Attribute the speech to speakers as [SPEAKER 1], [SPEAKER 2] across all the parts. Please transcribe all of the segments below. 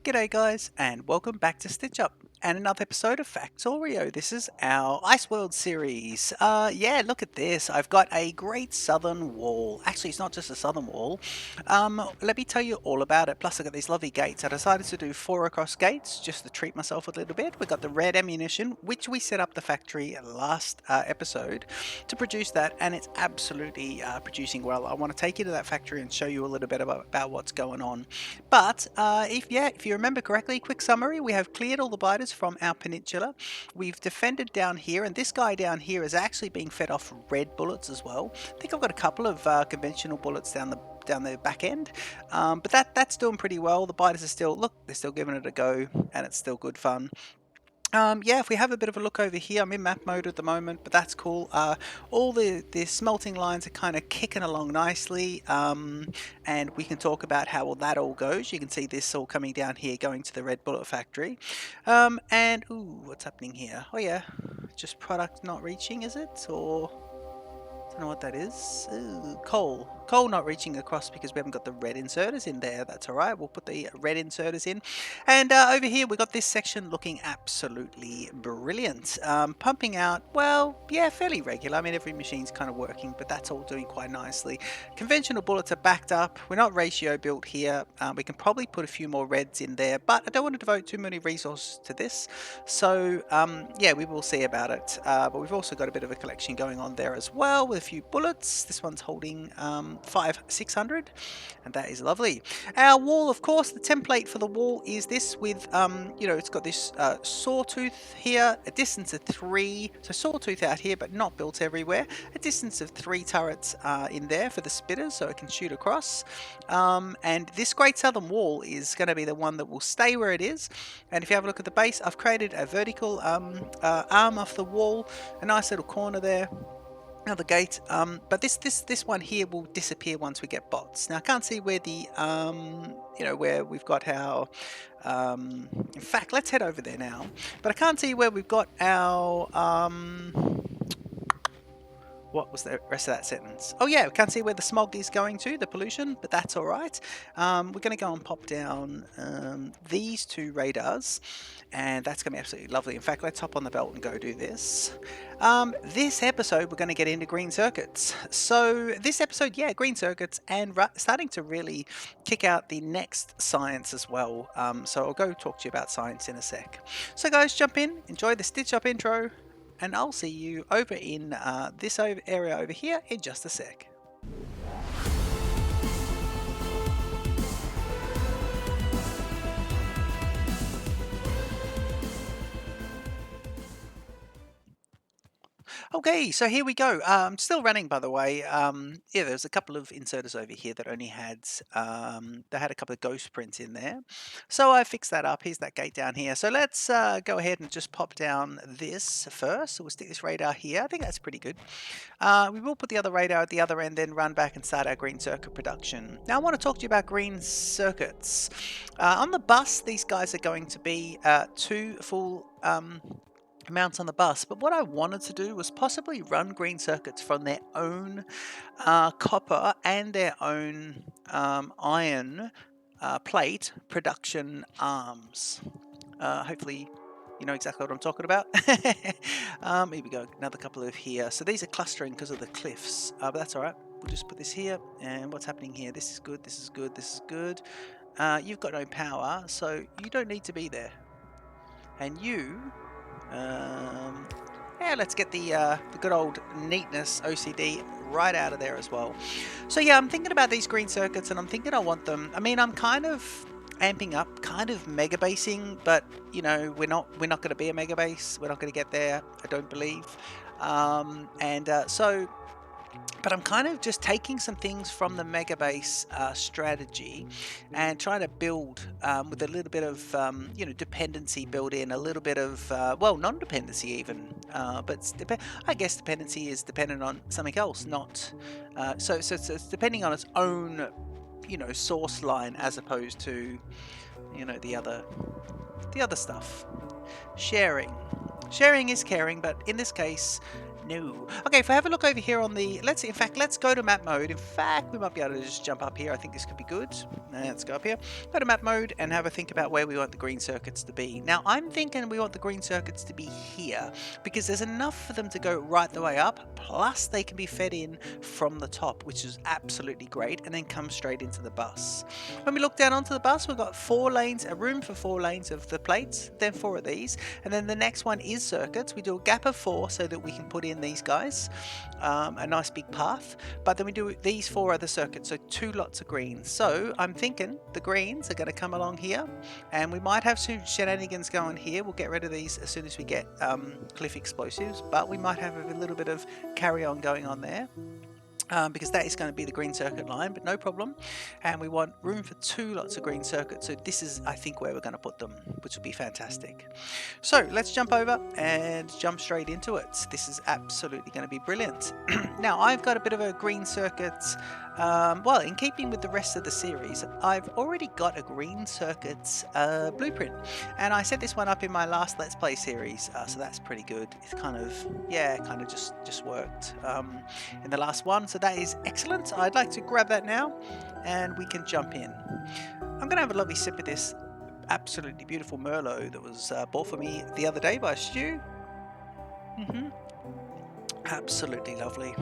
[SPEAKER 1] G'day guys, and welcome back to Stitch Up and another episode of Factorio. This is our IceWorld series. Yeah, look at this. I've got a great southern wall. Actually, it's not just a southern wall. Let me tell you all about it. Plus, I got these lovely gates. I decided to do 4 across gates just to treat myself a little bit. We got the red ammunition, which we set up the factory last episode to produce that, and it's absolutely producing well. I want to take you to that factory and show you a little bit about what's going on. But if you remember correctly, quick summary: we have cleared all the biters from our peninsula. We've defended down here, and this guy down here is actually being fed off red bullets as well. I think I've got a couple of conventional bullets down the back end, but that's doing pretty well. The biters are still they're still giving it a go, and it's still good fun. Yeah, if we have a bit of a look over here, I'm in map mode at the moment, but that's cool. All the smelting lines are kind of kicking along nicely, and we can talk about how all that all goes. You can see this all coming down here, going to the red bullet factory. And, ooh, what's happening here? Oh yeah, just product not reaching, is it? Or... don't know what that is. Ooh, coal. Coal not reaching across because we haven't got the red inserters in there. That's alright. We'll put the red inserters in. And over here we got this section looking absolutely brilliant. Pumping out, well, yeah, fairly regular. I mean, every machine's kind of working, but that's all doing quite nicely. Conventional bullets are backed up. We're not ratio built here. We can probably put a few more reds in there, but I don't want to devote too many resources to this. So, yeah, we will see about it. But we've also got a bit of a collection going on there as well with a few bullets. This one's holding 600, and that is lovely. Our wall, of course, the template for the wall is this with, it's got this sawtooth here, a distance of 3, so sawtooth out here, but not built everywhere, a distance of 3 turrets in there for the spitters, so it can shoot across. And this Great Southern Wall is going to be the one that will stay where it is. And if you have a look at the base, I've created a vertical arm off the wall, a nice little corner there. Another gate, but this one here will disappear once we get bots. Now I can't see where the where we've got our in fact, let's head over there now, but I can't see where we've got our what was the rest of that sentence? Oh yeah, we can't see where the smog is going to, the pollution, but that's all right. We're going to go and pop down these 2 radars, and that's going to be absolutely lovely. In fact, let's hop on the belt and go do this. This episode, we're going to get into green circuits. So this episode, yeah, green circuits, and starting to really kick out the next science as well. So I'll go talk to you about science in a sec. So guys, jump in, enjoy the Stitch Up intro, and I'll see you over in this area over here in just a sec. Okay, so here we go. Still running, by the way. Yeah, there's a couple of inserters over here that only had they had a couple of ghost prints in there, so I fixed that up. Here's that gate down here. So let's go ahead and just pop down this first. So we'll stick this radar here. I think that's pretty good. We will put the other radar at the other end, then run back and start our green circuit production. Now I want to talk to you about green circuits. On the bus, these guys are going to be 2 full mounts on the bus, but what I wanted to do was possibly run green circuits from their own copper and their own iron plate production arms. Hopefully you know exactly what I'm talking about. Here we go, another couple of here. So these are clustering because of the cliffs, but that's all right. We'll just put this here. And what's happening here? This is good, this is good, this is good. You've got no power, so you don't need to be there. And you... yeah, let's get the good old neatness OCD right out of there as well. So yeah, I'm thinking about these green circuits, and I'm thinking I want them. I mean, I'm kind of amping up, kind of mega basing, but you know, we're not going to be a mega base. We're not going to get there, I don't believe. But I'm kind of just taking some things from the mega base strategy and trying to build with a little bit of dependency built in, a little bit of well, non-dependency even, but I guess dependency is dependent on something else, not so it's depending on its own source line as opposed to the other stuff. Sharing is caring, but in this case No. Okay, if I have a look over here on the, in fact, let's go to map mode. In fact, we might be able to just jump up here. I think this could be good. Let's go up here, go to map mode and have a think about where we want the green circuits to be. Now, I'm thinking we want the green circuits to be here because there's enough for them to go right the way up, plus they can be fed in from the top, which is absolutely great, and then come straight into the bus. When we look down onto the bus, we've got 4 lanes, a room for 4 lanes of the plates, then 4 of these, and then the next one is circuits. We do a gap of 4 so that we can put in these guys, a nice big path, but then we do these 4 other circuits, so 2 lots of greens. So I'm thinking the greens are going to come along here, and we might have some shenanigans going here. We'll get rid of these as soon as we get cliff explosives, but we might have a little bit of carry on going on there. Because that is going to be the green circuit line, but no problem. And we want room for 2 lots of green circuits, so this is, I think, where we're going to put them, which will be fantastic. So let's jump over and jump straight into it. This is absolutely going to be brilliant. Now, I've got a bit of a green circuit, well, in keeping with the rest of the series, I've already got a green circuits blueprint, and I set this one up in my last Let's Play series, so that's pretty good. It's kind of, yeah, kind of just worked in the last one, so that is excellent. I'd like to grab that now, and we can jump in. I'm going to have a lovely sip of this absolutely beautiful Merlot that was bought for me the other day by Stu. Absolutely lovely.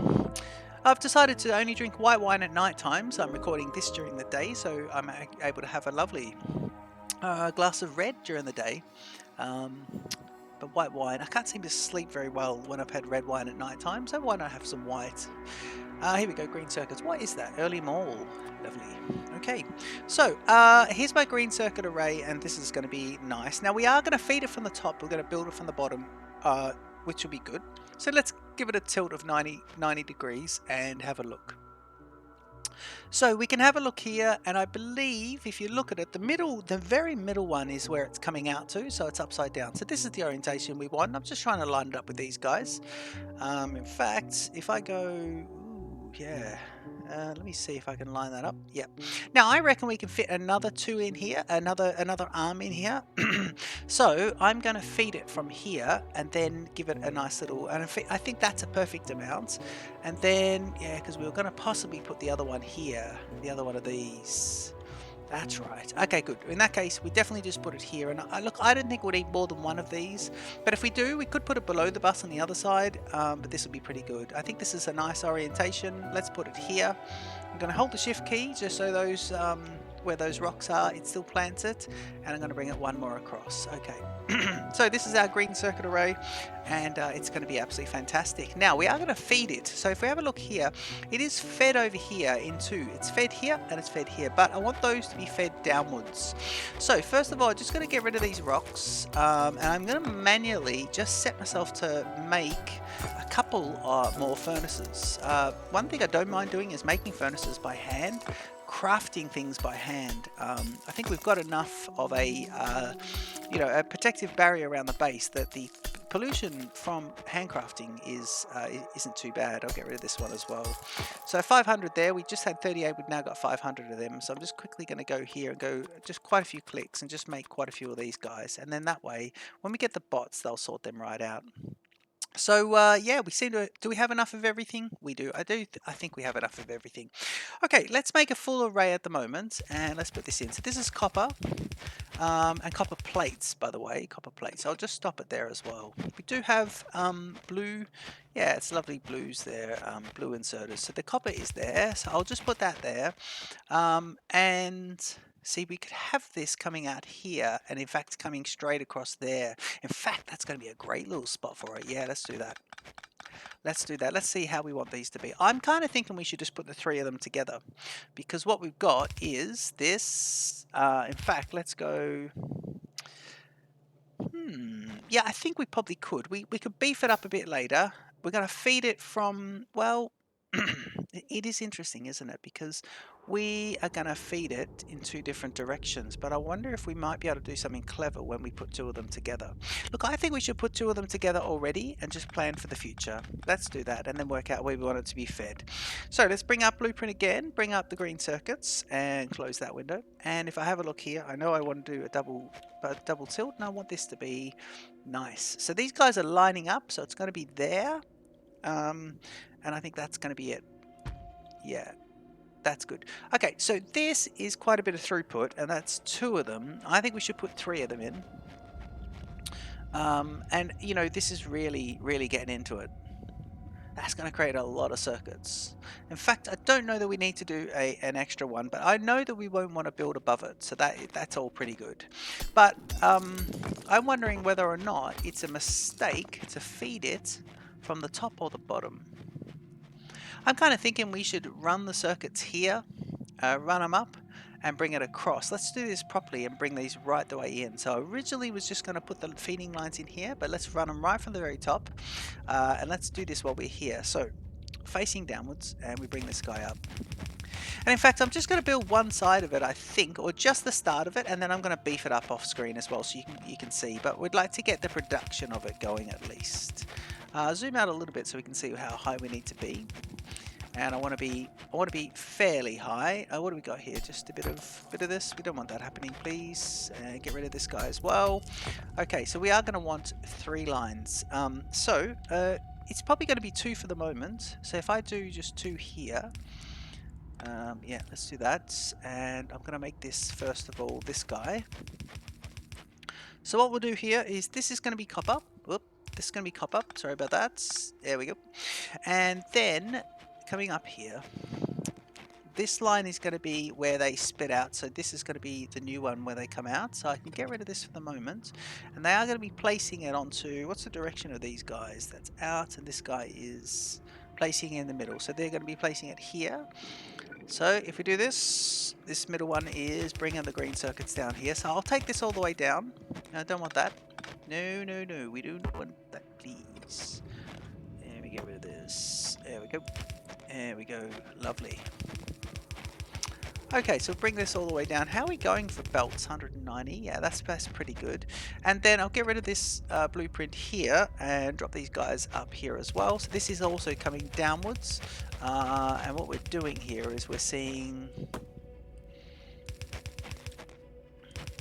[SPEAKER 1] I've decided to only drink white wine at night time, so I'm recording this during the day, so I'm able to have a lovely glass of red during the day. But white wine, I can't seem to sleep very well when I've had red wine at night time, so why not have some white? Here we go, green circuits. What is that? Early mall. Lovely. Okay, so here's my green circuit array, and this is going to be nice. Now, we are going to feed it from the top. We're going to build it from the bottom, which will be good. So let's give it a tilt of 90 degrees and have a look. So we can have a look here, and I believe if you look at it, the very middle one is where it's coming out to, so it's upside down. So this is the orientation we want. I'm just trying to line it up with these guys. In fact, if I go, ooh, yeah, let me see if I can line that up. Yep. Now I reckon we can fit another 2 in here, another arm in here. So I'm going to feed it from here and then give it a nice little, and I think that's a perfect amount. And then, yeah, because we were going to possibly put the other one here, the other one of these. That's right. Okay, good. In that case, we definitely just put it here. And look, I don't think we'll need more than one of these. But if we do, we could put it below the bus on the other side. But this will be pretty good. I think this is a nice orientation. Let's put it here. I'm going to hold the shift key just so those where those rocks are, it still plants it. And I'm going to bring it one more across. Okay. So this is our green circuit array, and it's going to be absolutely fantastic. Now we are going to feed it. So if we have a look here, it is fed over here in 2. It's fed here and it's fed here, but I want those to be fed downwards. So first of all, I'm just going to get rid of these rocks, and I'm going to manually just set myself to make a couple more furnaces. One thing I don't mind doing is making furnaces by hand, crafting things by hand. I think we've got enough of a protective barrier around the base that the pollution from handcrafting isn't too bad. I'll get rid of this one as well. So 500 there. We just had 38. We've now got 500 of them. So I'm just quickly going to go here and go just quite a few clicks and just make quite a few of these guys. And then that way, when we get the bots, they'll sort them right out. So yeah, we seem to. Do we have enough of everything? We do. I think we have enough of everything. Okay, let's make a full array at the moment, and let's put this in. So this is copper, and copper plates, by the way, copper plates. I'll just stop it there as well. We do have blue. Yeah, it's lovely blues there, blue inserters. So the copper is there. So I'll just put that there, and. See, we could have this coming out here, and in fact coming straight across there. In fact, that's going to be a great little spot for it. Yeah, let's do that. Let's do that. Let's see how we want these to be. I'm kind of thinking we should just put the 3 of them together, because what we've got is this. In fact, let's go. Yeah, I think we probably could. We could beef it up a bit later. We're going to feed it from, well, it is interesting, isn't it? Because we are going to feed it in 2 different directions, but I wonder if we might be able to do something clever when we put 2 of them together. Look, I think we should put 2 of them together already and just plan for the future. Let's do that and then work out where we want it to be fed. So let's bring up blueprint again, bring up the green circuits and close that window. And if I have a look here, I know I want to do a double tilt, and I want this to be nice. So these guys are lining up, so it's going to be there. And I think that's going to be it. Yeah, that's good. Okay, so this is quite a bit of throughput, and that's 2 of them. I think we should put 3 of them in. And, you know, this is really, really getting into it. That's going to create a lot of circuits. In fact, I don't know that we need to do an extra one, but I know that we won't want to build above it, so that's all pretty good. But I'm wondering whether or not it's a mistake to feed it from the top or the bottom. I'm kind of thinking we should run the circuits here, run them up, and bring it across. Let's do this properly and bring these right the way in. So I originally was just going to put the feeding lines in here, but let's run them right from the very top. And let's do this while we're here. So facing downwards, and we bring this guy up. And in fact, I'm just going to build one side of it, I think, or just the start of it, and then I'm going to beef it up off screen as well, so you can see. But we'd like to get the production of it going at least. Zoom out a little bit so we can see how high we need to be. And I want to be fairly high. What do we got here? Just a bit of this. We don't want that happening, please. Get rid of this guy as well. Okay, so we are going to want 3 lines. It's probably going to be 2 for the moment. So if I do just 2 here, yeah, let's do that. And I'm going to make this first of all this guy. So what we'll do here is this is going to be copper. Whoop, this is going to be copper. Sorry about that. There we go. And then coming up here, this line is going to be where they spit out, so this is going to be the new one where they come out, so I can get rid of this for the moment. And they are going to be placing it onto, what's the direction of these guys? That's out, and this guy is placing it in the middle, so they're going to be placing it here. So if we do this, this middle one is bringing the green circuits down here, so I'll take this all the way down. I don't want that. No, no, no, we do not want that, please. And we get rid of this. There we go. There we go. Lovely. Okay, so bring this all the way down. How are we going for belts? 190. Yeah, that's pretty good. And then I'll get rid of this blueprint here and drop these guys up here as well. So this is also coming downwards. And what we're doing here is we're seeing...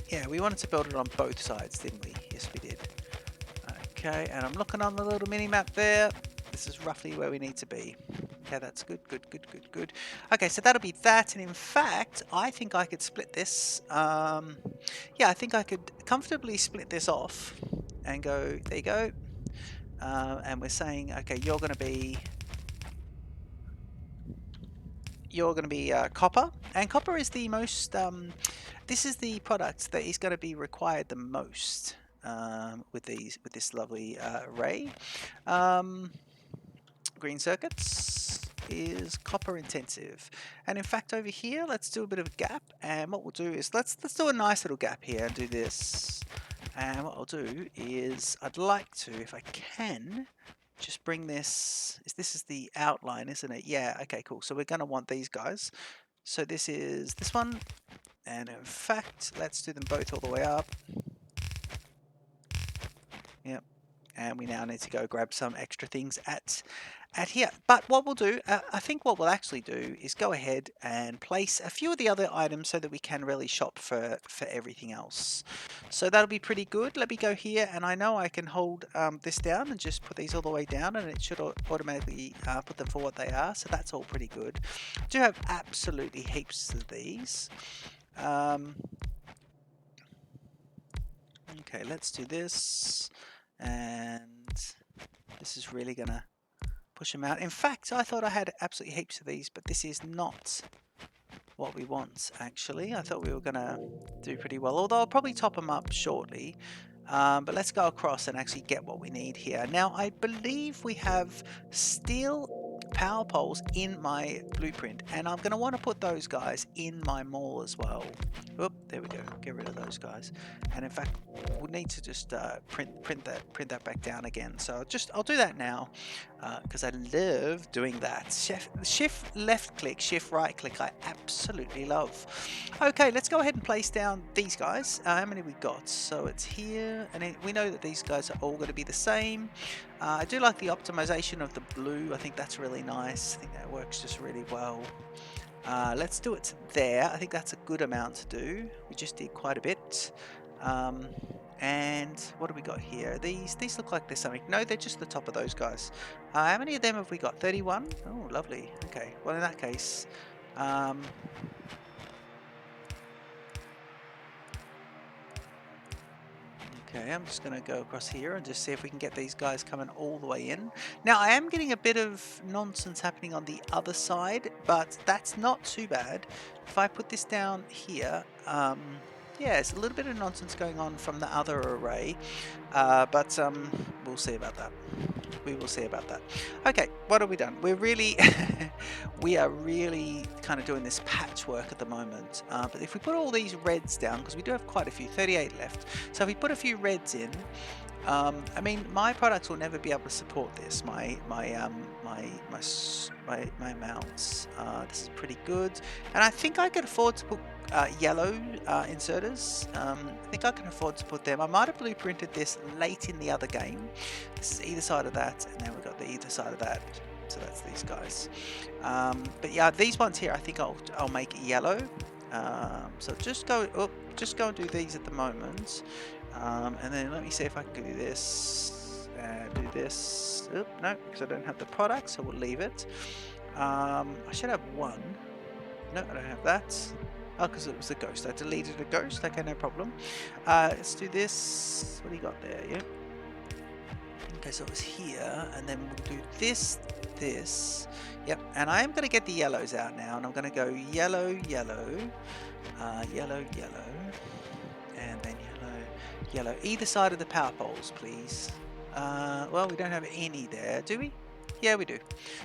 [SPEAKER 1] Yeah, we wanted to build it on both sides, didn't we? Yes, we did. Okay, and I'm looking on the little mini-map there. This is roughly where we need to be. Okay, that's good, good, good, good, good. Okay, so that'll be that, and in fact, I think I could split this. Yeah, I think I could comfortably split this off and go, there you go. And we're saying, okay, you're going to be copper, and copper is the most, this is the product that is going to be required the most with this lovely array. Green circuits is copper intensive, and in fact over here let's do a bit of a gap, and what we'll do is let's do a nice little gap here and do this. And what I'll do is I'd like to, if I can, just bring this, this is the outline, isn't it? Yeah, okay, cool. So we're going to want these guys. So this is this one, and in fact let's do them both all the way up. Yep. And we now need to go grab some extra things at here. But what we'll do, I think what we'll actually do is go ahead and place a few of the other items so that we can really shop for everything else. So that'll be pretty good. Let me go here, and I know I can hold this down and just put these all the way down, and it should automatically put them for what they are. So that's all pretty good. I do have absolutely heaps of these. Okay, let's do this. And this is really gonna push them out. In fact, I thought I had absolutely heaps of these, but this is not what we want, actually. I thought we were gonna do pretty well, although I'll probably top them up shortly. But let's go across and actually get what we need here. Now, I believe we have steel power poles in my blueprint, and I'm going to want to put those guys in my mall as well. Oop, there we go. Get rid of those guys. And in fact, we'll need to just print that back down again. So I'll do that now because I love doing that. Shift left click, shift right click. I absolutely love. Okay, let's go ahead and place down these guys. How many we got? So it's here, and we know that these guys are all going to be the same. I do like the optimization of the blue. I think that's really nice. I think that works just really well. Let's do it there. I think that's a good amount to do. We just did quite a bit. And what do we got here? These look like there's something. No, they're just the top of those guys. How many of them have we got? 31? Oh, lovely. Okay, well in that case, um, okay, I'm just going to go across here and just see if we can get these guys coming all the way in. Now, I am getting a bit of nonsense happening on the other side, but that's not too bad. If I put this down here, yeah, it's a little bit of nonsense going on from the other array, but we'll see about that. We will see about that. Okay, what have we done? We're really, we are really kind of doing this patchwork at the moment. But if we put all these reds down, because we do have quite a few, 38 left. So if we put a few reds in, I mean, my products will never be able to support this. My mounts. This is pretty good, and I think I could afford to put yellow inserters. I think I can afford to put them. I might have blueprinted this late in the other game. This is either side of that, and then we've got the either side of that. So that's these guys. But yeah, these ones here, I think I'll make yellow. So just go and do these at the moment. And then let me see if I can do this and do this. Oop, no, because I don't have the product, so we'll leave it. I should have one. No, I don't have that. Oh, because it was a ghost. I deleted a ghost. Okay, no problem. Let's do this. What do you got there? Yeah. Okay, so it was here, and then we'll do this. Yep, and I am going to get the yellows out now, and I'm going to go yellow, yellow, yellow, yellow, and then yellow. Either side of the power poles, please. Well, we don't have any there, do we? Yeah, we do.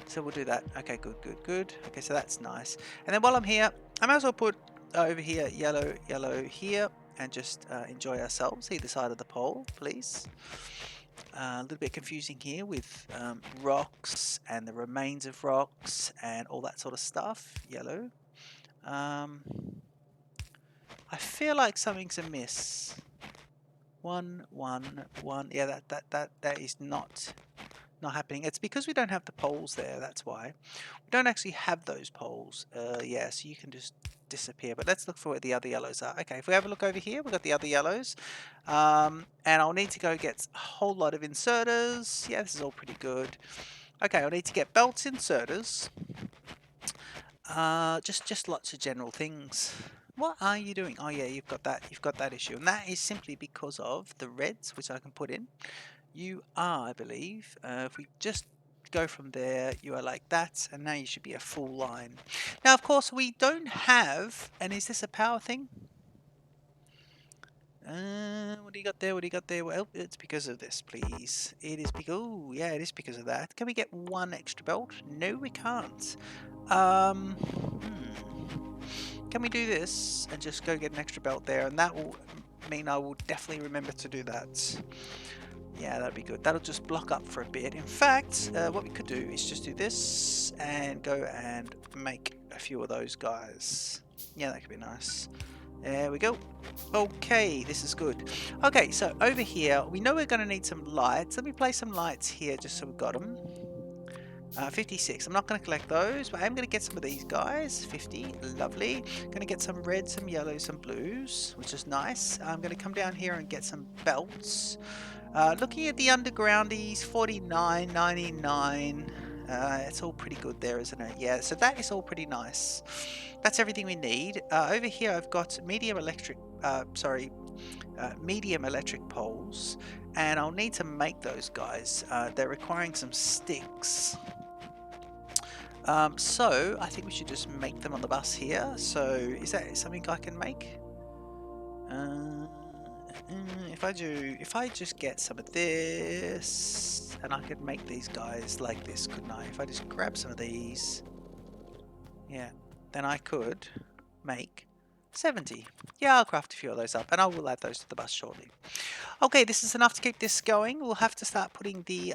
[SPEAKER 1] So we'll do that. Okay, good. Okay, so that's nice. And then while I'm here, I might as well put over here yellow, yellow here, and just enjoy ourselves. Either side of the pole, please. A little bit confusing here with rocks and the remains of rocks and all that sort of stuff. Yellow. I feel like something's amiss. 1, 1, 1. Yeah, that is not happening. It's because we don't have the poles there. That's why we don't actually have those poles. Yeah, so you can just disappear. But let's look for where the other yellows are. Okay, if we have a look over here, we've got the other yellows. And I'll need to go get a whole lot of inserters. Yeah, this is all pretty good. Okay, I'll need to get belt inserters. Just lots of general things. What are you doing? Oh yeah, you've got that issue, and that is simply because of the reds, which I can put in. You are, I believe, if we just go from there, you are like that, and now you should be a full line. Now, of course, we don't have, and is this a power thing? What do you got there? What do you got there? Well, it's because of this, please. It is because, oh, yeah, it is because of that. Can we get one extra belt? No, we can't. Can we do this and just go get an extra belt there? And that will mean I will definitely remember to do that. Yeah, that'd be good. That'll just block up for a bit. In fact, what we could do is just do this and go and make a few of those guys. Yeah, that could be nice. There we go. Okay, this is good. Okay, so over here, we know we're going to need some lights. Let me place some lights here just so we've got them. 56. I'm not going to collect those, but I'm going to get some of these guys. 50. Lovely. Going to get some reds, some yellows, some blues, which is nice. I'm going to come down here and get some belts. Looking at the undergroundies, 49, 99. It's all pretty good there, isn't it? Yeah, so that is all pretty nice. That's everything we need. Over here, I've got medium electric poles, and I'll need to make those guys. They're requiring some sticks. So I think we should just make them on the bus here. So is that something I can make? If I just get some of this, and I could make these guys like this, couldn't I? If I just grab some of these, yeah, then I could make 70. Yeah, I'll craft a few of those up, and I will add those to the bus shortly. Okay, this is enough to keep this going. We'll have to start putting the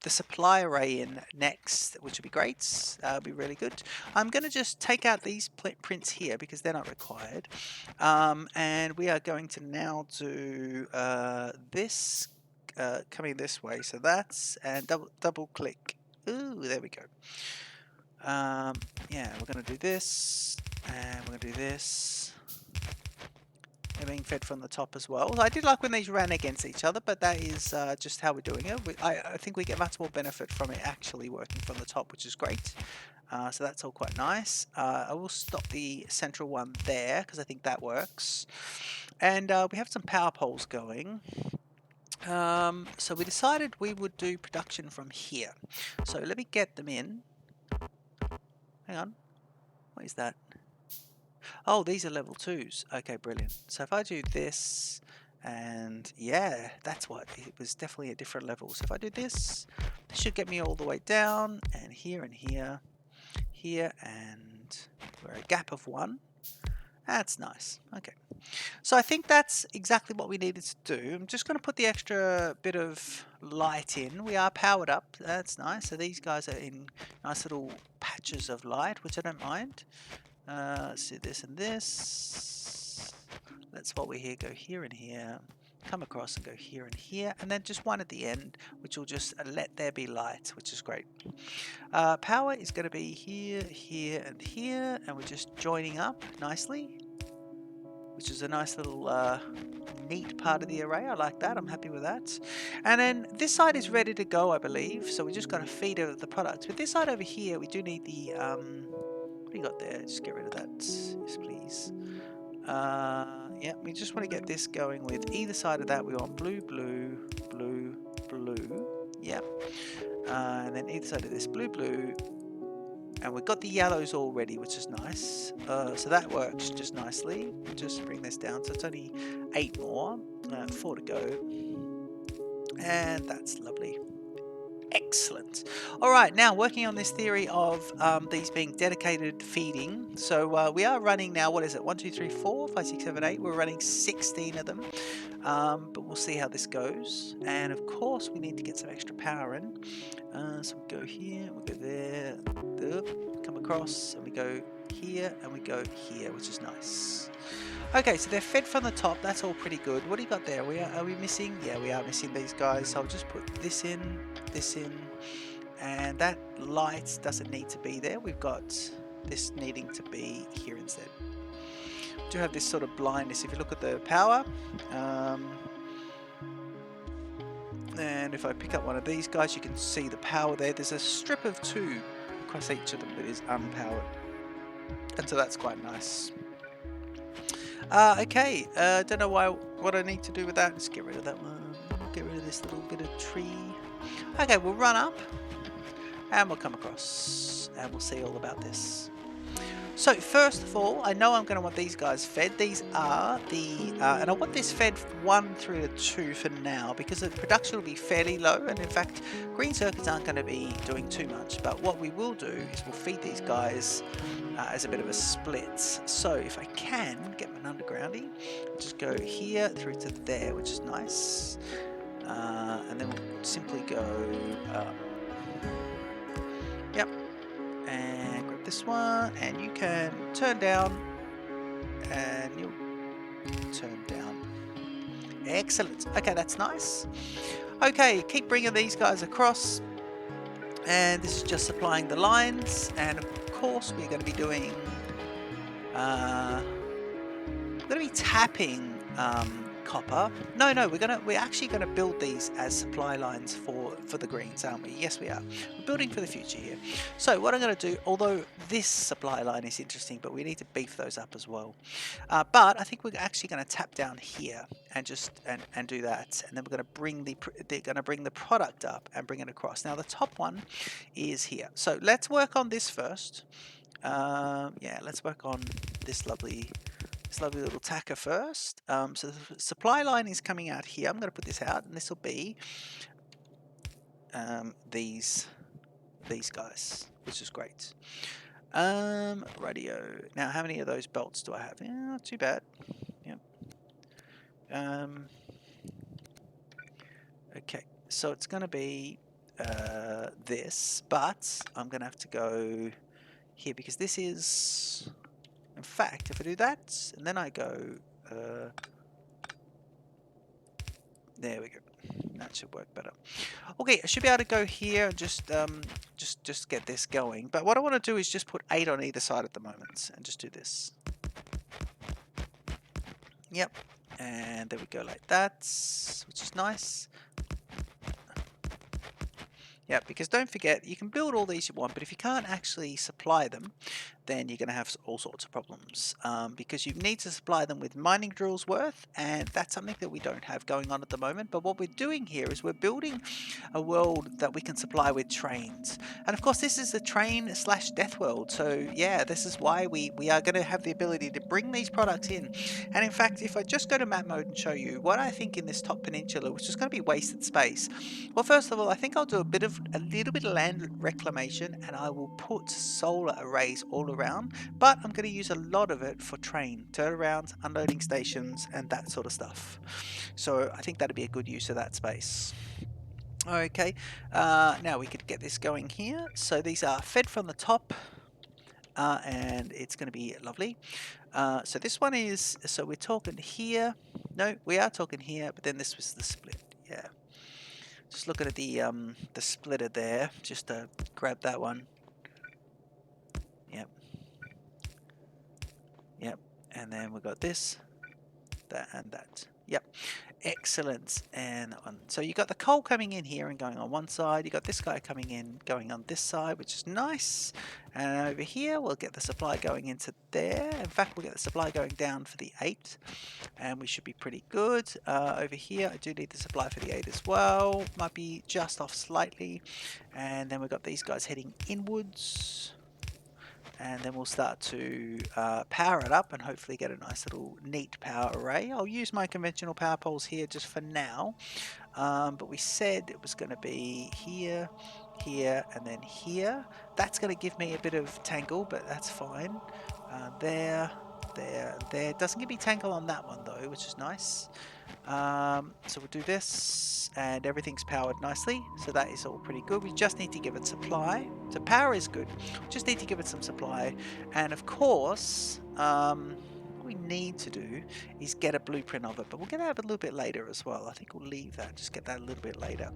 [SPEAKER 1] supply array in next, which will be great. Be really good. I'm going to just take out these prints here because they're not required, and we are going to now do this coming this way. So that's and double click. Ooh, there we go. Yeah, we're going to do this, and we're going to do this. They're being fed from the top as well. I did like when these ran against each other, but that is just how we're doing it. I think we get much more benefit from it actually working from the top, which is great. So that's all quite nice. I will stop the central one there because I think that works. And we have some power poles going. So we decided we would do production from here. So let me get them in. Hang on. What is that? Oh, these are level 2s. Okay, brilliant. So if I do this, and yeah, that's what, it was definitely a different level. So if I do this, this should get me all the way down, and here, and we're a gap of 1. That's nice. Okay. So I think that's exactly what we needed to do. I'm just going to put the extra bit of light in. We are powered up. That's nice. So these guys are in nice little patches of light, which I don't mind. Let's do this and this. Let's while we're here, go here and here. Come across and go here and here. And then just one at the end, which will just let there be light, which is great. Power is going to be here, here, and here. And we're just joining up nicely, which is a nice little neat part of the array. I like that. I'm happy with that. And then this side is ready to go, I believe. So we just got to feed it the products. But this side over here, we do need the... what do you got there? Just get rid of that. Yes, please. Yeah, we just want to get this going with either side of that. We want blue, blue, blue, blue. Yep. And then either side of this, blue, blue. And we've got the yellows already, which is nice. So that works just nicely. We'll just bring this down. So it's only 8 more. 4 to go. And that's lovely. Excellent. All right, now working on this theory of these being dedicated feeding. So we are running now, what is it? 1, 2, 3, 4, 5, 6, 7, 8. We're running 16 of them. But we'll see how this goes. And of course, we need to get some extra power in. So we go here, we go there, come across, and we go here, and we go here, which is nice. Okay, so they're fed from the top. That's all pretty good. What do you got there? Are we missing? Yeah, we are missing these guys. So I'll just put this in, and that light doesn't need to be there. We've got this needing to be here instead. We do have this sort of blindness. If you look at the power, and if I pick up one of these guys, you can see the power there. There's a strip of 2 across each of them that is unpowered, and so that's quite nice. Okay, don't know what I need to do with that. Let's get rid of that one. Get rid of this little bit of tree. Okay, we'll run up and we'll come across and we'll see all about this. So first of all, I know I'm going to want these guys fed. These are the, and I want this fed 1 through to 2 for now because the production will be fairly low, and in fact, green circuits aren't going to be doing too much. But what we will do is we'll feed these guys as a bit of a split. So if I can get an undergrounding, just go here through to there, which is nice, and then we'll simply go up. Yep. And grab this one, and you can turn down, and you'll turn down. Excellent. Okay, that's nice. Okay, keep bringing these guys across, and this is just supplying the lines, and of course we're going to be doing, we're going to be tapping copper. No, we're actually gonna build these as supply lines for the greens, aren't we? Yes, we are. We're building for the future here. So what I'm gonna do, although this supply line is interesting, but we need to beef those up as well. But I think we're actually gonna tap down here and just and do that, and then we're gonna bring the product up and bring it across. Now the top one is here. So let's work on this first. Yeah, let's work on this lovely little tacker first. So the supply line is coming out here. I'm going to put this out, and this will be these guys, which is great. Radio. Now, how many of those belts do I have? Yeah, not too bad. Yep. Okay, so it's going to be this, but I'm going to have to go here because this is... In fact, if I do that, and then I go, there we go. That should work better. Okay, I should be able to go here and just get this going. But what I want to do is just put 8 on either side at the moment, and just do this. Yep. And there we go like that, which is nice. Yeah, because don't forget, you can build all these you want, but if you can't actually supply them, then you're going to have all sorts of problems because you need to supply them with mining drills worth, and that's something that we don't have going on at the moment. But what we're doing here is we're building a world that we can supply with trains, and of course this is a train slash death world, so yeah, this is why we are going to have the ability to bring these products in. And in fact, if I just go to map mode and show you what I think in this top peninsula, which is going to be wasted space, well, first of all, I think I'll do a little bit of land reclamation, and I will put solar arrays all around, but I'm going to use a lot of it for train turnarounds, unloading stations, and that sort of stuff. So I think that'd be a good use of that space. Okay, now we could get this going here. So these are fed from the top, and it's going to be lovely. So this one is, so we're talking here. No, we are talking here, but then this was the split. Yeah. Just looking at the splitter there, just to grab that one. Yep. Yep. And then we've got this, that, and that. Yep. Excellent. And that one. So you got the coal coming in here and going on one side. You got this guy coming in, going on this side, which is nice. And over here, we'll get the supply going into there. In fact, we'll get the supply going down for the 8. And we should be pretty good. Over here, I do need the supply for the 8 as well. Might be just off slightly. And then we've got these guys heading inwards. And then we'll start to power it up and hopefully get a nice little neat power array. I'll use my conventional power poles here just for now, but we said it was going to be here, here, and then here. That's going to give me a bit of tangle, but that's fine. There, there, there. Doesn't give me tangle on that one though, which is nice. So we'll do this, and everything's powered nicely, so that is all pretty good. We just need to give it supply. So power is good, just need to give it some supply. And of course, what we need to do is get a blueprint of it, but we'll get that a little bit later as well. I think we'll leave that, just get that a little bit later.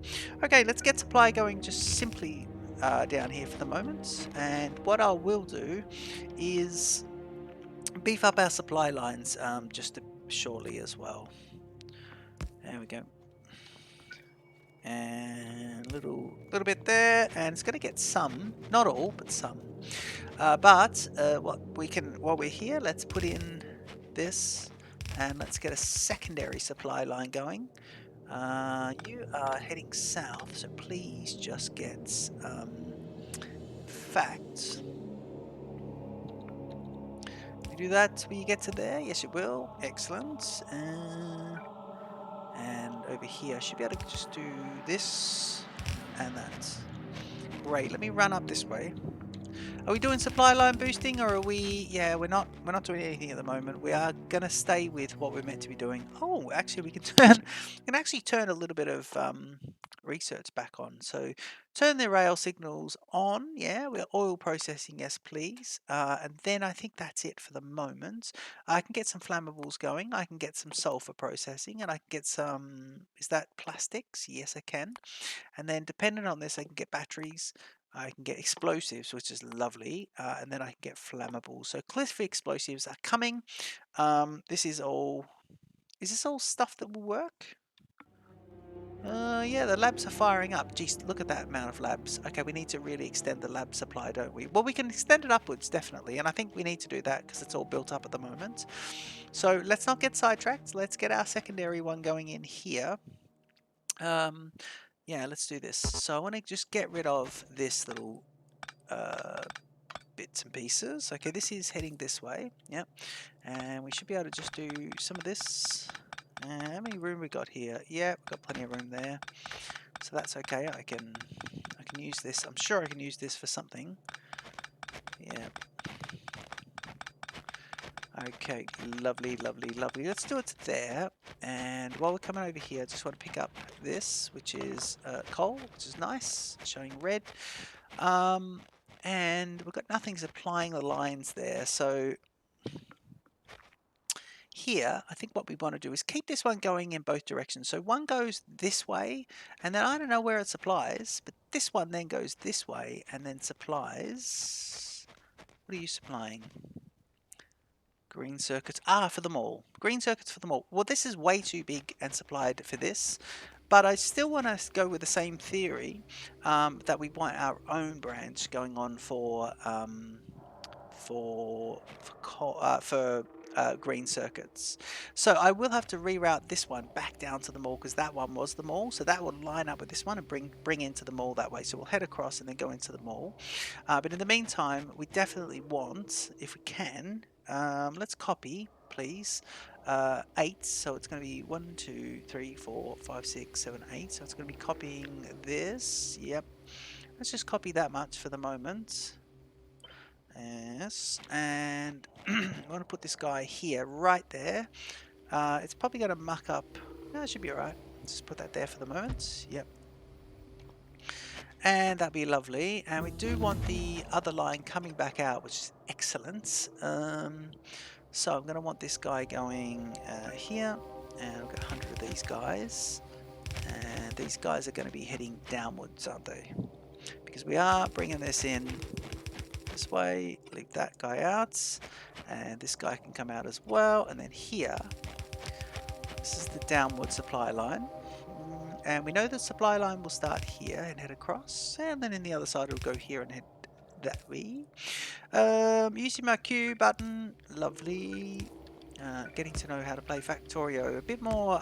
[SPEAKER 1] Okay, let's get supply going just simply down here for the moment. And what I will do is beef up our supply lines just shortly as well. There we go. And a little bit there, and it's going to get some, not all, but some. While we're here, let's put in this, and let's get a secondary supply line going. You are heading south, so please just get facts. You do that when you get to there? Yes, it will. Excellent. And over here, I should be able to just do this and that. Great. Let me run up this way. Are we doing supply line boosting, or are we? Yeah, we're not doing anything at the moment. We are gonna stay with what we're meant to be doing. Oh, actually, we can actually turn a little bit of research back on. So turn the rail signals on. Yeah, we're oil processing. Yes, please. And then I think that's it for the moment. I can get some flammables going. I can get some sulfur processing, and I can get some. Is that plastics? Yes, I can. And then depending on this, I can get batteries. I can get explosives, which is lovely, and then I can get flammables. So cliff explosives are coming. This is all. Is this all stuff that will work? Yeah, the labs are firing up. Geez, look at that amount of labs. Okay, we need to really extend the lab supply, don't we? Well, we can extend it upwards, definitely, and I think we need to do that because it's all built up at the moment. So let's not get sidetracked. Let's get our secondary one going in here. Yeah, let's do this. So I want to just get rid of this little bits and pieces. Okay, this is heading this way. Yep, and we should be able to just do some of this. How many room we got here? Yeah, we've got plenty of room there, so that's okay. I can use this. I'm sure I can use this for something. Yeah. Okay, lovely, lovely, lovely. Let's do it there. And while we're coming over here, I just want to pick up this, which is coal, which is nice, showing red. And we've got nothing supplying the lines there, so here I think what we want to do is keep this one going in both directions. So one goes this way, and then I don't know where it supplies, but this one then goes this way and then supplies. What are you supplying? Green circuits. For them all. Green circuits for them all. Well, this is way too big and supplied for this. But I still want to go with the same theory that we want our own branch going on for green circuits. So I will have to reroute this one back down to the mall because that one was the mall. So that will line up with this one and bring into the mall that way. So we'll head across and then go into the mall. But in the meantime, we definitely want, if we can, let's copy, please. 8, so it's going to be 1, 2, 3, 4, 5, 6, 7, 8. So it's going to be copying this. Yep. Let's just copy that much for the moment. Yes, and I want to put this guy here, right there. It's probably going to muck up. No, it should be alright. Just put that there for the moment. Yep. And that'd be lovely. And we do want the other line coming back out, which is excellent. So I'm going to want this guy going here, and I've got 100 of these guys. And these guys are going to be heading downwards, aren't they? Because we are bringing this in this way. Leave that guy out, and this guy can come out as well. And then here, this is the downward supply line. And we know the supply line will start here and head across, and then in the other side it'll go here and head that way. Using my Q button, lovely. Getting to know how to play Factorio a bit more,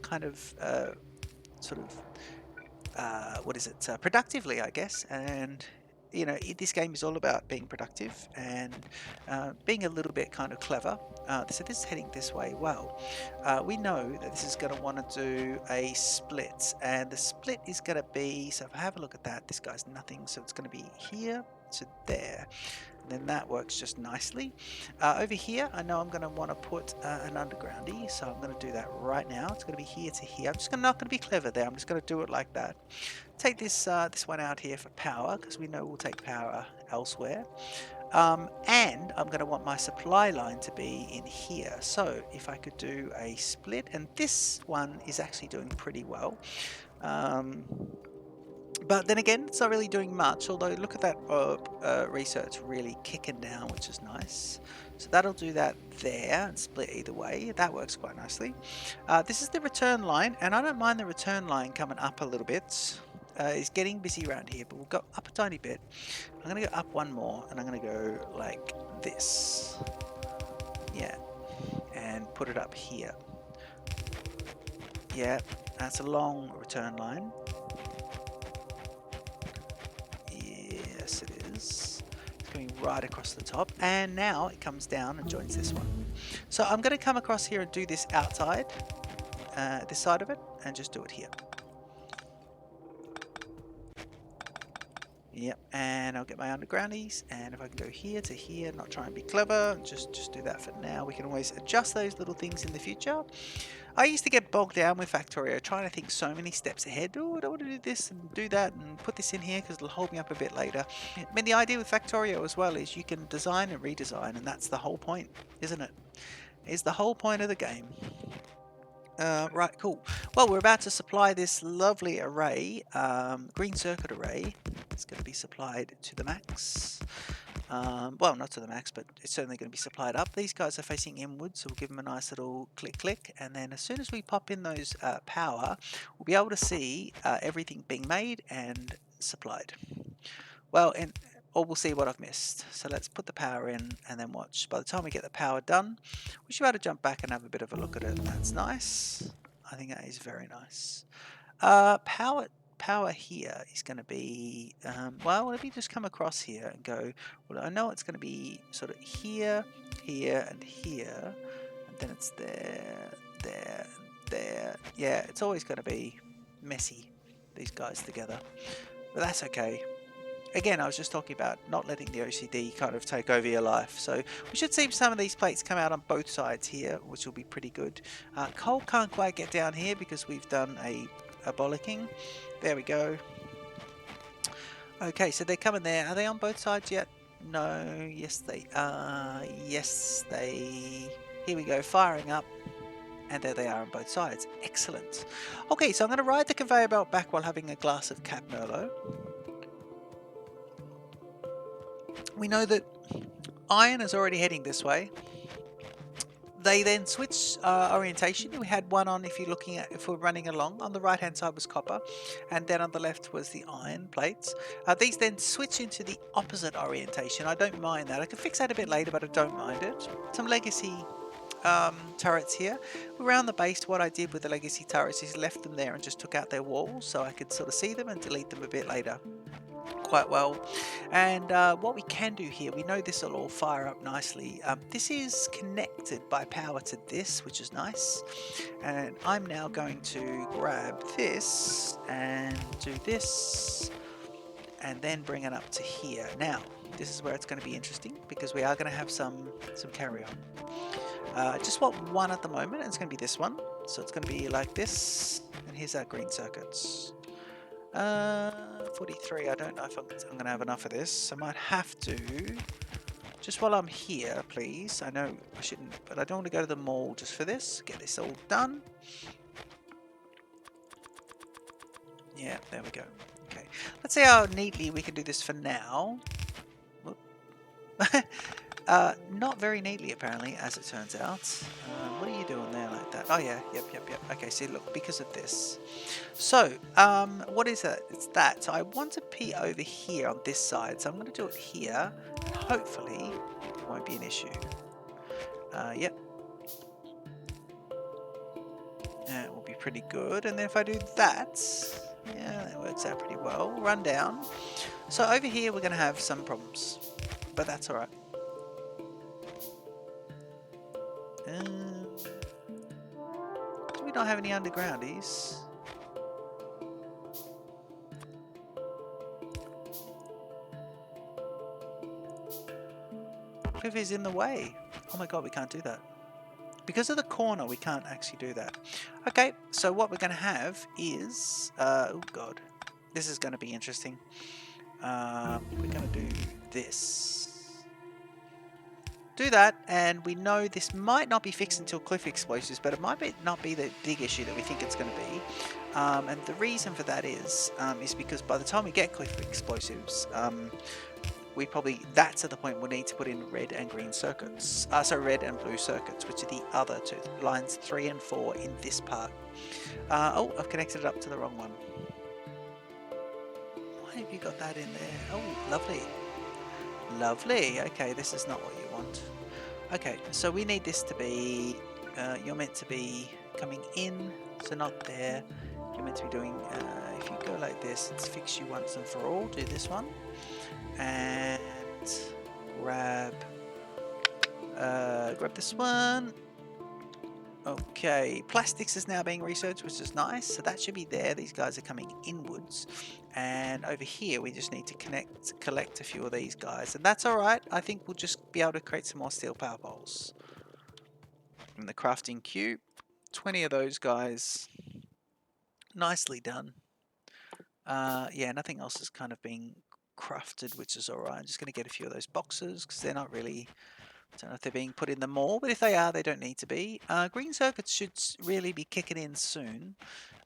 [SPEAKER 1] kind of, sort of, what is it, productively, I guess. And you know, this game is all about being productive and being a little bit kind of clever. So this is heading this way. Well, we know that this is going to want to do a split, and the split is going to be, so if I have a look at that, this guy's nothing, so it's going to be here to there. And then that works just nicely. Over here, I know I'm going to want to put an undergroundy, so I'm going to do that right now. It's going to be here to here. I'm just not going to be clever there. I'm just going to do it like that. Take this this one out here for power, because we know we'll take power elsewhere. And I'm going to want my supply line to be in here. So if I could do a split, and this one is actually doing pretty well. But then again, it's not really doing much, although look at that research really kicking down, which is nice. So that'll do that there and split either way. That works quite nicely. This is the return line, and I don't mind the return line coming up a little bit. It's getting busy around here, but we'll go up a tiny bit. I'm going to go up one more, and I'm going to go like this. Yeah, and put it up here. Yeah, that's a long return line. Yes, it is. It's going right across the top, and now it comes down and joins this one. So I'm going to come across here and do this outside, this side of it, and just do it here. Yep, and I'll get my undergroundies, and if I can go here to here, not try and be clever, just do that for now. We can always adjust those little things in the future. I used to get bogged down with Factorio, trying to think so many steps ahead. Oh, I don't want to do this and do that and put this in here because it'll hold me up a bit later. I mean, the idea with Factorio as well is you can design and redesign, and that's the whole point, isn't it? Is the whole point of the game. Right, cool. Well, we're about to supply this lovely array, green circuit array. It's going to be supplied to the max. Well, not to the max, but it's certainly going to be supplied up. These guys are facing inwards, so we'll give them a nice little click click, and then as soon as we pop in those power, we'll be able to see everything being made and supplied. Well, or we'll see what I've missed. So let's put the power in and then watch. By the time we get the power done, we should be able to jump back and have a bit of a look at it. That's nice. I think that is very nice. Power here is going to be, well, let me just come across here and go, well, I know it's going to be sort of here, here, and here, and then it's there, there, and there. Yeah, it's always going to be messy, these guys together, but that's okay. Again, I was just talking about not letting the OCD kind of take over your life. So we should see some of these plates come out on both sides here, which will be pretty good. Coal can't quite get down here because we've done a bollocking. There we go. Okay, so they're coming there. Are they on both sides yet? No. Yes, they are. Yes, they... Here we go, firing up. And there they are on both sides. Excellent. Okay, so I'm going to ride the conveyor belt back while having a glass of Cat Merlot. We know that iron is already heading this way. They then switch orientation. We had one on, if we're running along, on the right hand side was copper, and then on the left was the iron plates. These then switch into the opposite orientation. I don't mind that. I can fix that a bit later, but I don't mind it. Some legacy turrets here. Around the base, what I did with the legacy turrets is left them there and just took out their walls so I could sort of see them and delete them a bit later quite well. And what we can do here, we know this will all fire up nicely. This is connected by power to this, which is nice. And I'm now going to grab this and do this and then bring it up to here. Now, this is where it's going to be interesting because we are going to have some carry on. Just want one at the moment, and it's going to be this one. So it's going to be like this, and here's our green circuits. 43, I don't know if I'm going to have enough of this. I might have to, just while I'm here, please. I know I shouldn't, but I don't want to go to the mall just for this. Get this all done. Yeah, there we go. Okay, let's see how neatly we can do this for now. Not very neatly, apparently, as it turns out. What are you doing there like that? Oh, yeah, yep. Okay, see, look, because of this. So, what is that? It's that. So I want to pee over here on this side. So I'm going to do it here. And hopefully, it won't be an issue. Yep. It will be pretty good. And then if I do that, yeah, that works out pretty well. Run down. So over here, we're going to have some problems. But that's all right. Do we not have any undergroundies? Cliff is in the way. Oh my god, we can't do that. Because of the corner, we can't actually do that. Okay, so what we're going to have is... oh god, this is going to be interesting. We're going to do this. Do that, and we know this might not be fixed until cliff explosives, but it might not be the big issue that we think it's going to be. And the reason for that is because by the time we get cliff explosives, that's at the point we'll need to put in red and green circuits. Red and blue circuits, which are the other two, lines 3 and 4 in this part. Oh, I've connected it up to the wrong one. Why have you got that in there? Oh, lovely. Lovely. Okay, this is not what you want. Okay, so we need this to be, you're meant to be coming in, so not there. You're meant to be doing, if you go like this, it's fix you once and for all. Do this one. And grab this one. Okay, plastics is now being researched, which is nice. So that should be there. These guys are coming inwards. And over here, we just need to collect a few of these guys. And that's all right. I think we'll just be able to create some more steel power poles. From the crafting queue, 20 of those guys. Nicely done. Yeah, nothing else is kind of being crafted, which is all right. I'm just going to get a few of those boxes because they're not really... I don't know if they're being put in the mall, but if they are, they don't need to be. Green circuits should really be kicking in soon.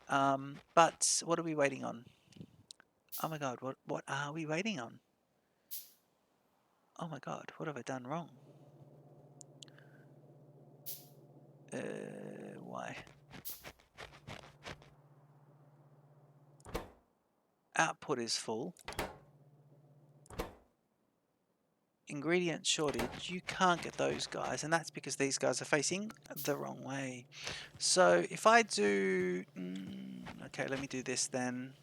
[SPEAKER 1] But what are we waiting on? Oh my god, what are we waiting on? Oh my god, what have I done wrong? Why? Output is full. Ingredient shortage, you can't get those guys, and that's because these guys are facing the wrong way. So if I do... okay, let me do this then.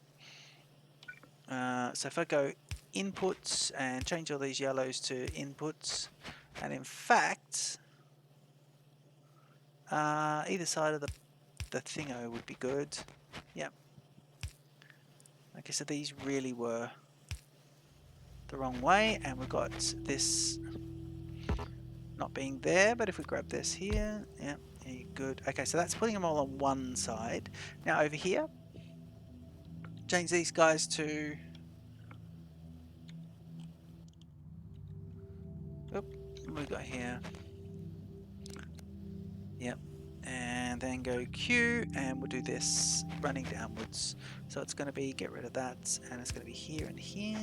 [SPEAKER 1] So if I go inputs and change all these yellows to inputs, and in fact, either side of the thingo would be good. Yep. Okay, so these really were the wrong way, and we've got this not being there, but if we grab this here, yeah, good. Okay, so that's putting them all on one side. Now over here, change these guys to... Oop, what have we got here? Yep. And then go Q, and we'll do this running downwards. So it's going to be, get rid of that, and it's going to be here and here.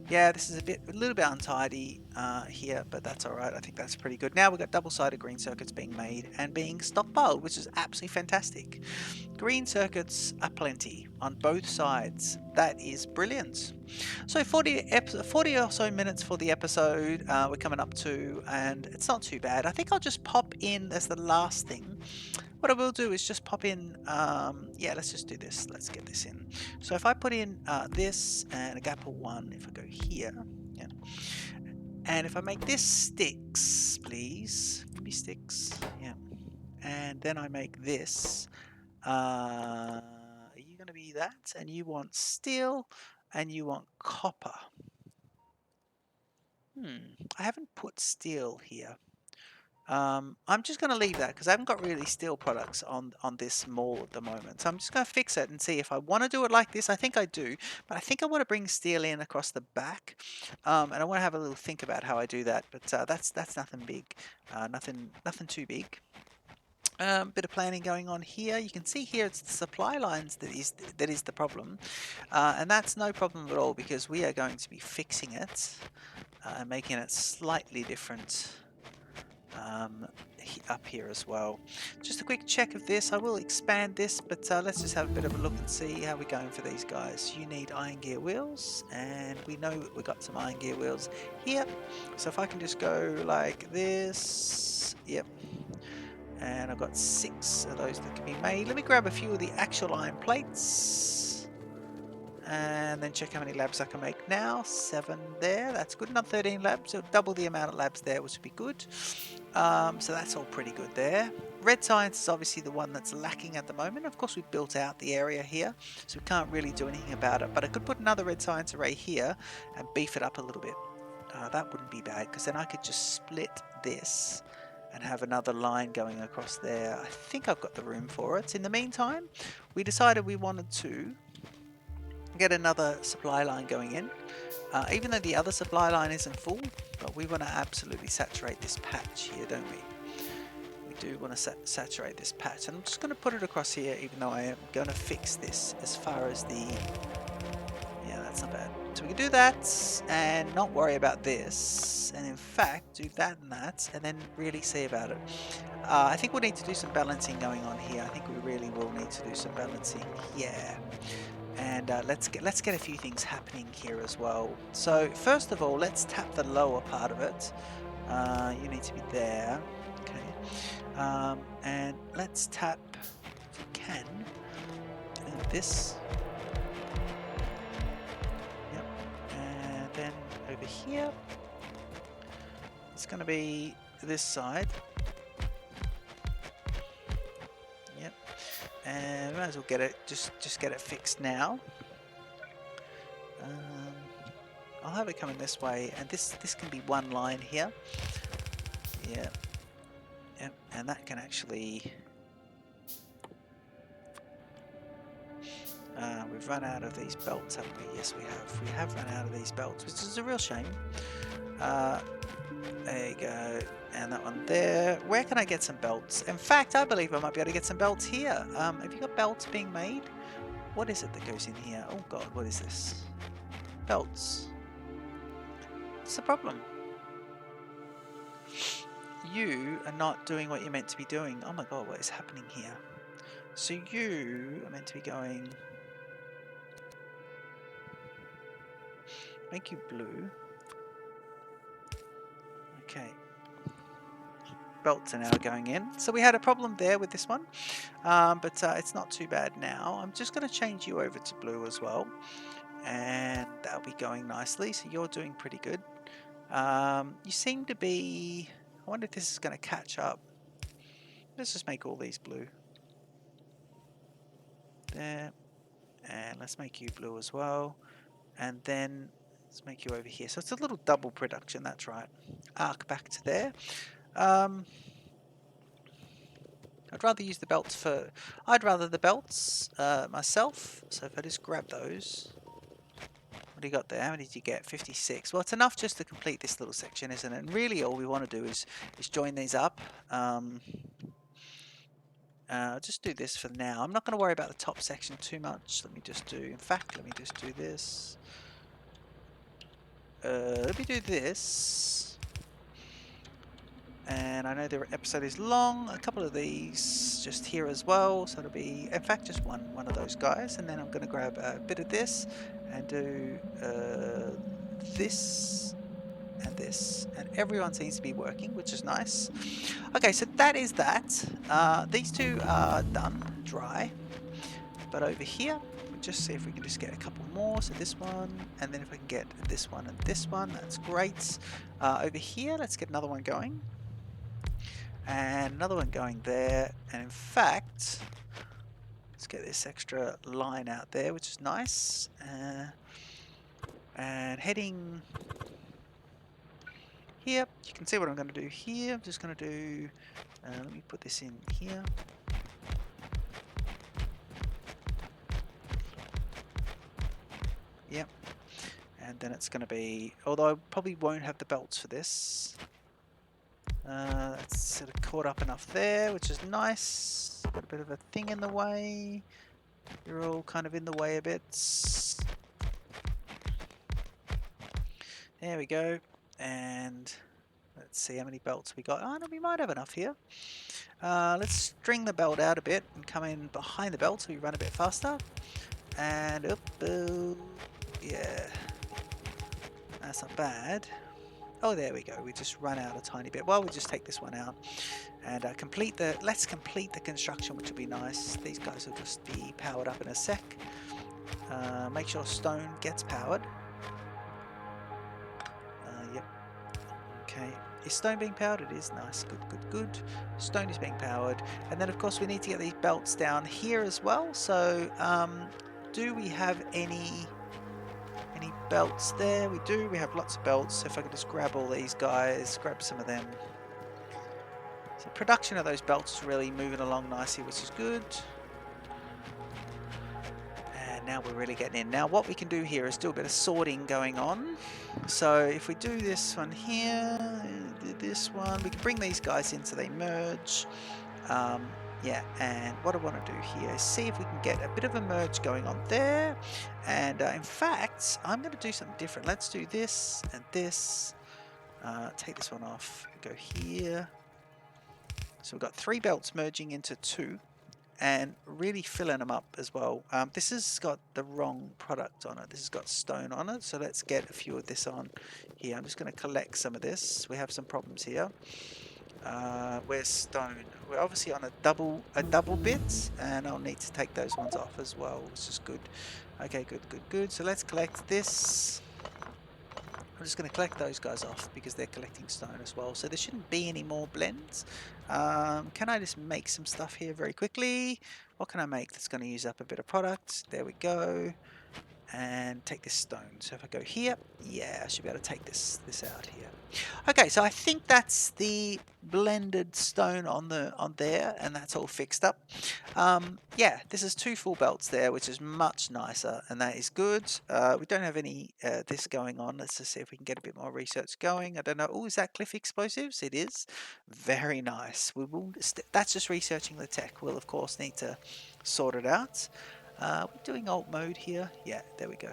[SPEAKER 1] Yeah, this is a little bit untidy here, but that's all right. I think that's pretty good. Now we've got double-sided green circuits being made and being stockpiled, which is absolutely fantastic. Green circuits are plenty on both sides. That is brilliant. So 40 or so minutes for the episode we're coming up to, and it's not too bad. I think I'll just pop in as the last thing. What I will do is just pop in, yeah, let's just do this. Let's get this in. So if I put in this and a gap of 1, if I go here, yeah, and if I make this sticks, please, give me sticks, yeah, and then I make this, are you going to be that? And you want steel, and you want copper. I haven't put steel here. I'm just going to leave that because I haven't got really steel products on this mall at the moment. So I'm just going to fix it and see if I want to do it like this. I think I do, but I think I want to bring steel in across the back, and I want to have a little think about how I do that. But that's nothing big, nothing too big. Bit of planning going on here. You can see here it's the supply lines that is the problem, and that's no problem at all because we are going to be fixing it and making it slightly different. Up here as well. Just a quick check of this. I will expand this, but let's just have a bit of a look and see how we're going for these guys. You need iron gear wheels, and we know we've got some iron gear wheels here. So if I can just go like this, yep. And I've got 6 of those that can be made. Let me grab a few of the actual iron plates. And then check how many labs I can make now. 7 there. That's good. Not 13 labs. So double the amount of labs there, which would be good. So that's all pretty good there. Red science is obviously the one that's lacking at the moment. Of course, we've built out the area here, so we can't really do anything about it. But I could put another red science array here and beef it up a little bit. That wouldn't be bad, because then I could just split this and have another line going across there. I think I've got the room for it. In the meantime, we decided we wanted to get another supply line going in. Even though the other supply line isn't full, but we want to absolutely saturate this patch here, don't we? We do want to saturate this patch. And I'm just going to put it across here, even though I am going to fix this as far as the... Yeah, that's not bad. So we can do that and not worry about this. And in fact, do that and then really see about it. I think we'll need to do some balancing going on here. I think we really will need to do some balancing. Yeah. And let's get a few things happening here as well. So first of all, let's tap the lower part of it. You need to be there. Okay. And let's tap, if we can, this. Yep. And then over here, it's going to be this side. Yep. And we might as well get it, just get it fixed now. I'll have it coming this way, and this can be one line here. Yeah. Yep. And that can actually... we've run out of these belts, haven't we? Yes, we have. We have run out of these belts, which is a real shame. There you go. And that one there. Where can I get some belts? In fact, I believe I might be able to get some belts here. Have you got belts being made? What is it that goes in here? Oh god, what is this? Belts. What's the problem? You are not doing what you're meant to be doing. Oh my god, what is happening here? So you are meant to be going... Make you blue. Okay. Belts are now going in. So we had a problem there with this one. But it's not too bad now. I'm just going to change you over to blue as well. And that'll be going nicely. So you're doing pretty good. You seem to be... I wonder if this is going to catch up. Let's just make all these blue. There. And let's make you blue as well. And then let's make you over here. So it's a little double production, that's right. Arc back to there. I'd rather use the belts for... I'd rather the belts myself. So if I just grab those... What do you got there? How many did you get? 56. Well, it's enough just to complete this little section, isn't it? And really all we want to do is join these up. Just do this for now. I'm not going to worry about the top section too much. Let me just do... In fact, let me just do this. let me do this. And I know the episode is long. A couple of these just here as well. So it'll be, in fact, just one of those guys. And then I'm going to grab a bit of this and do this and this. And everyone seems to be working, which is nice. Okay, so that is that. These two are done, dry. But over here, we'll just see if we can just get a couple more. So this one, and then if I can get this one and this one, that's great. Over here, let's get another one going. And another one going there. And in fact, let's get this extra line out there, which is nice. And heading here, you can see what I'm going to do here. I'm just going to do, let me put this in here. Yep. And then it's going to be, although I probably won't have the belts for this. That's sort of caught up enough there, which is nice. Got a bit of a thing in the way. You're all kind of in the way a bit. There we go. And let's see how many belts we got. Oh, no, we might have enough here. Let's string the belt out a bit and come in behind the belt so we run a bit faster. And up, yeah, that's not bad. Oh, there we go. We just run out a tiny bit. Well, we just take this one out and let's complete the construction, which will be nice. These guys will just be powered up in a sec. Make sure stone gets powered. Yep. Okay. Is stone being powered? It is. Nice. Good, good, good. Stone is being powered. And then, of course, we need to get these belts down here as well. So, do we have any belts there? We do. We have lots of belts. So if I could just grab all these guys, grab some of them. So production of those belts is really moving along nicely, which is good. And now we're really getting in. Now what we can do here is do a bit of sorting going on. So if we do this one here, this one, we can bring these guys in so they merge. Yeah, and what I want to do here is see if we can get a bit of a merge going on there. And in fact, I'm going to do something different. Let's do this and this. Take this one off. Go here. So we've got 3 belts merging into 2 and really filling them up as well. This has got the wrong product on it. This has got stone on it. So let's get a few of this on here. I'm just going to collect some of this. We have some problems here. Where's stone? We're obviously on a double bit, and I'll need to take those ones off as well, which is good. Okay, good, good, good. So let's collect this. I'm just going to collect those guys off because they're collecting stone as well. So there shouldn't be any more blends. Can I just make some stuff here very quickly? What can I make that's going to use up a bit of product? There we go. And take this stone. So if I go here, yeah, I should be able to take this out here. Okay, so I think that's the blended stone on there, and that's all fixed up. Yeah, this is 2 full belts there, which is much nicer, and that is good. We don't have any this going on. Let's just see if we can get a bit more research going. I don't know. Oh, is that cliff explosives? It is. Very nice. We will. That's just researching the tech. We'll of course need to sort it out. We're doing alt mode here. Yeah, there we go.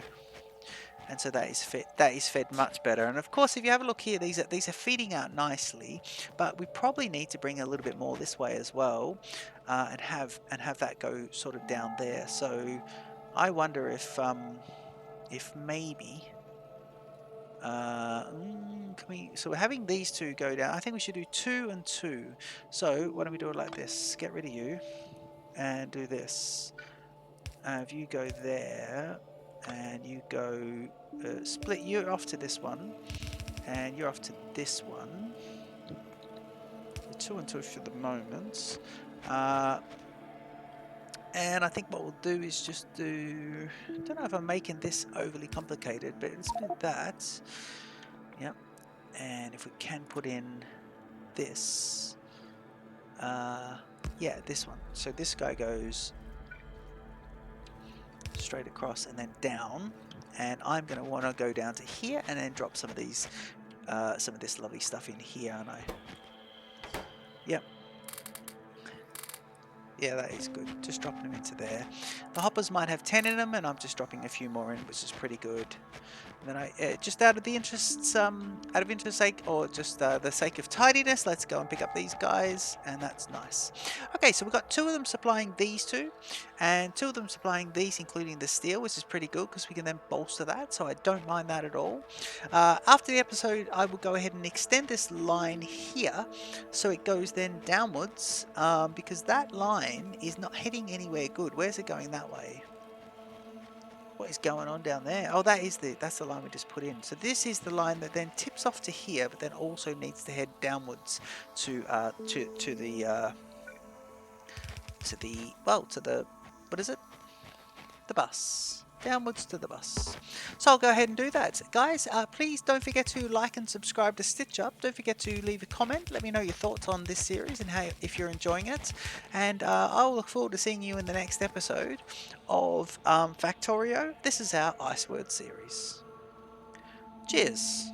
[SPEAKER 1] And so that is fed much better. And of course, if you have a look here, these are feeding out nicely, but we probably need to bring a little bit more this way as well, and have that go sort of down there. So I wonder if maybe so we're having these 2 go down. I think we should do 2 and 2. So why don't we do it like this? Get rid of you and do this. If you go there and you go split, you're off to this one and you're off to this one. 2 and 2 for the moment. And I think what we'll do is just do, I don't know if I'm making this overly complicated, but let's do that. Yep. And if we can put in this, yeah, this one. So this guy goes straight across and then down, and I'm going to want to go down to here and then drop some of these some of this lovely stuff in here, aren't I? Yep. Yeah, that is good. Just dropping them into there. The hoppers might have 10 in them, and I'm just dropping a few more in, which is pretty good. And then just out of interest sake, or just the sake of tidiness, let's go and pick up these guys, and that's nice. Okay, so we've got two of them supplying these two, and two of them supplying these, including the steel, which is pretty good because we can then bolster that. So I don't mind that at all. After the episode, I will go ahead and extend this line here, so it goes then downwards, because that line is not heading anywhere good. Where's it going that way? What is going on down there? Oh, that's the line we just put in. So this is the line that then tips off to here, but then also needs to head downwards to the what is it? The bus. Downwards to the bus. So I'll go ahead and do that. Guys, please don't forget to like and subscribe to Stitch Up. Don't forget to leave a comment. Let me know your thoughts on this series and if you're enjoying it. And I'll look forward to seeing you in the next episode of Factorio. This is our IceWorld series. Cheers.